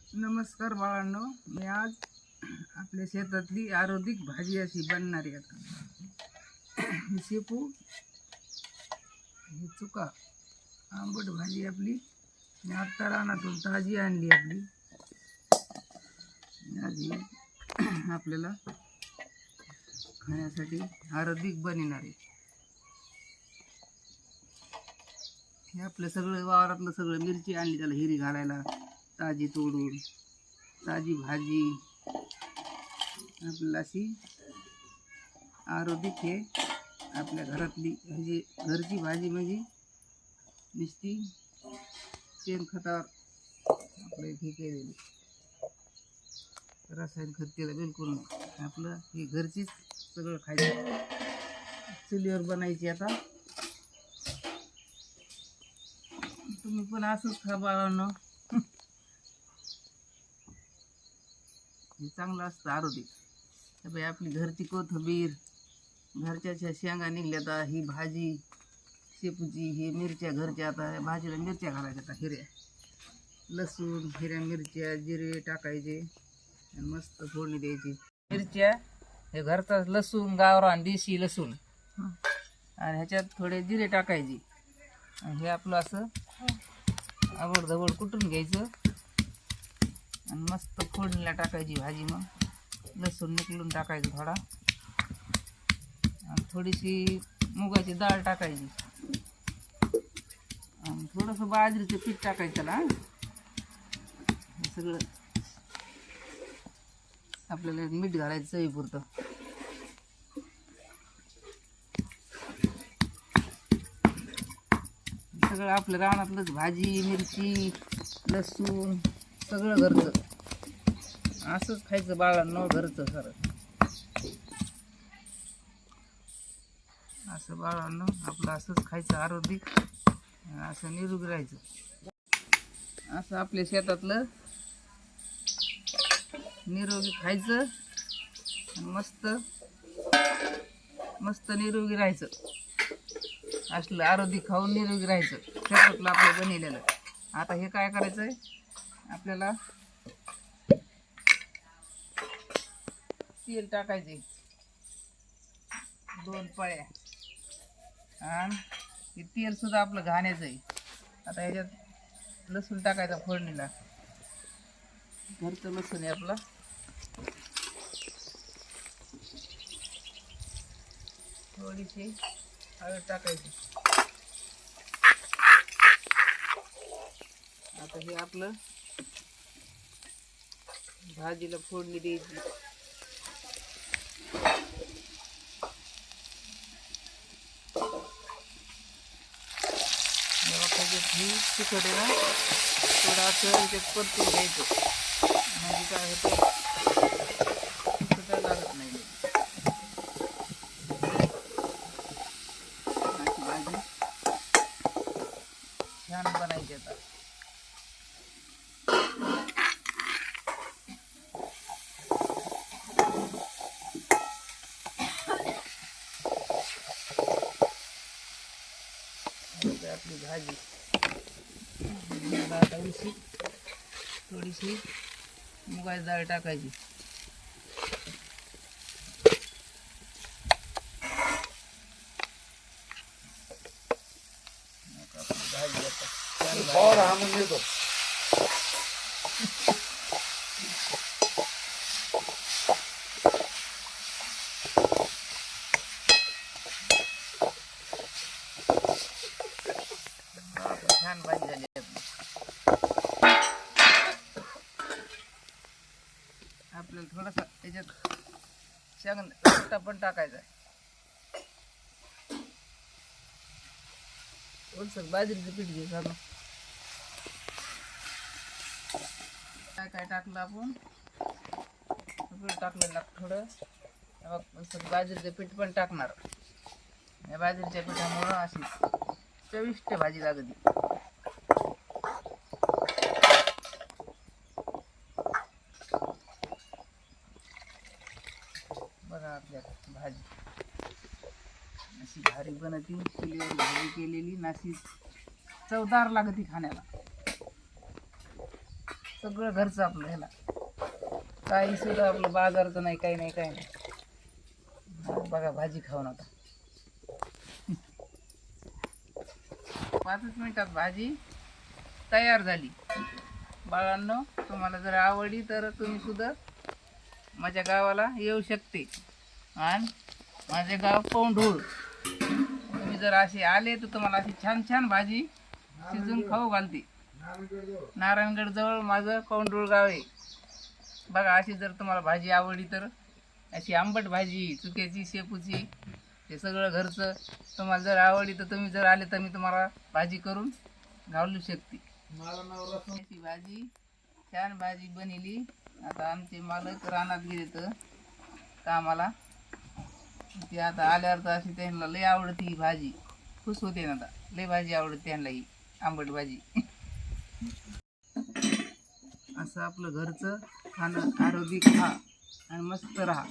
नमस्कार बाळांनो, मी आज आपल्या शेतातली आरोग्यिक भाजी अशी बनणारी आता ही शेपू, ही चुका, आंबट भाजी आपली मी आत्ता रानातून ताजी आणली आपली आज आपल्याला खाण्यासाठी आरोग्यिक बनणार आहे. हे आपलं सगळं वावरातलं सगळं मिरची आणली त्याला हिरी घालायला, ताजी तोडून ताजी भाजी आपल्याला अशी आरोग्यिक हे आपल्या घरातली म्हणजे घरची भाजी म्हणजे नुसती शेणखतावर आपलं हे केलेली रासायनिक खत केलं बिलकुल नाही. आपलं हे घरचीच सगळं खायचं, चुलीवर बनायची. आता तुम्ही पण असंच खा बाळांनो, हे चांगलं असतं आरोग्य. त्यामुळे आपली घरची कोथिंबीर, घरच्या शेंगा निघल्या, ही भाजी शेपूची, ही मिरच्या घरच्या. आता या भाजीला मिरच्या घालायच्या, आता हिऱ्या लसूण, हिऱ्या मिरच्या, जिरे टाकायचे आणि मस्त फोडणी द्यायची. मिरच्या हे घरचा लसूण, गावरान देशी लसूण, आणि ह्याच्यात थोडे जिरे टाकायचे आणि हे आपलं असं आवडधवड कुटून घ्यायचं आणि मस्त फोडणीला टाकायची भाजी. मग लसूण निकलून टाकायचं थोडा आणि थोडीशी मुगाची डाळ टाकायची आणि थोडंसं बाजरीचं पीठ टाकायचं त्याला. हे सगळं आपल्याला मीठ घालायचं चवीपुरतं. सगळं आपलं रानातलंच भाजी, मिरची, लसूण सगळं घरचं. असंच खायचं बाळांनो, घरचं खरं. असं बाळांनो आपलं असंच खायचं, आरोग्यिक, असं निरोगी राहायचं. असं आपल्या शेतातलं निरोगी खायचं आणि मस्त मस्त निरोगी राहायचं. असलं आरोग्य खाऊन निरोगी राहायचं, शेतातलं आपलं बनलेलं. आता हे काय करायचं आहे आपल्याला, तेल टाकायचे 2 पळ्या आणि हे तेल सुद्धा आपलं घाण्याचं आहे. आता ह्याच्यात लसूण टाकायचा फोडणीला, घरचं लसूण आहे आपला. थोडीशी हळद टाकायची. आता हे आपलं भाजीला फोडणी द्यायची. ही तिखट आहे ना, थोडं असं याच्यात परतून घ्यायचं म्हणजे काय होतं, तिखट लागत नाही. अशी भाजी छान बनायची. आता आपली भाजी टाकायची, थोडीशी मुगाची डाळ टाकायची. भाजी छान भाजी झाली. आपल्याला थोडासा त्याच्यात शेंगदाणा पण टाकायचा आहे. थोडंसं बाजरीचं पीठ घ्यायचं. काय काय टाकलं आपण, सगळं टाकलं थोडं. बाजरीचं पीठ पण टाकणार. या बाजरीच्या पिठामुळं अशी चविष्ट भाजी लागते. बघा आपल्या भाजी अशी भारी बनती, चुलीवर भाजी केलेली नाशी चवदार लागते खाण्याला. सगळं घरचं आपलं. ह्याला काही सुद्धा आपलं बाजारचं नाही, काही नाही, काही नाही. बघा भाजी खाऊन आता 5 मिनिटात भाजी तयार झाली. बाळांनो, तुम्हाला जर आवडली तर तुम्ही सुद्धा माझ्या गावाला येऊ शकते. आणि माझे गाव पौंढूळ. तुम्ही जर असे आले तर तुम्हाला अशी छान छान भाजी शिजून खाऊ घालते. नारायणगड जवळ माझं पौंढूळ गाव आहे. बघा, अशी जर तुम्हाला भाजी आवडली तर अशी आंबट भाजी, चुक्याची, शेपूची, हे सगळं घरचं तुम्हाला जर आवडली तर तुम्ही जर आले तर मी तुम्हाला भाजी करून घालू शकते. अशी भाजी, छान भाजी बनली. आता आमचे मालक रानात गेले तर कामाला. ते आता आल्यावर तर अशी त्यांना लय आवडते ही भाजी. खुश होते ना, आता लय भाजी आवडते त्यांना ही आंबट भाजी. असं आपलं घरचं खाणं आरोग्य खा आणि मस्त राहा.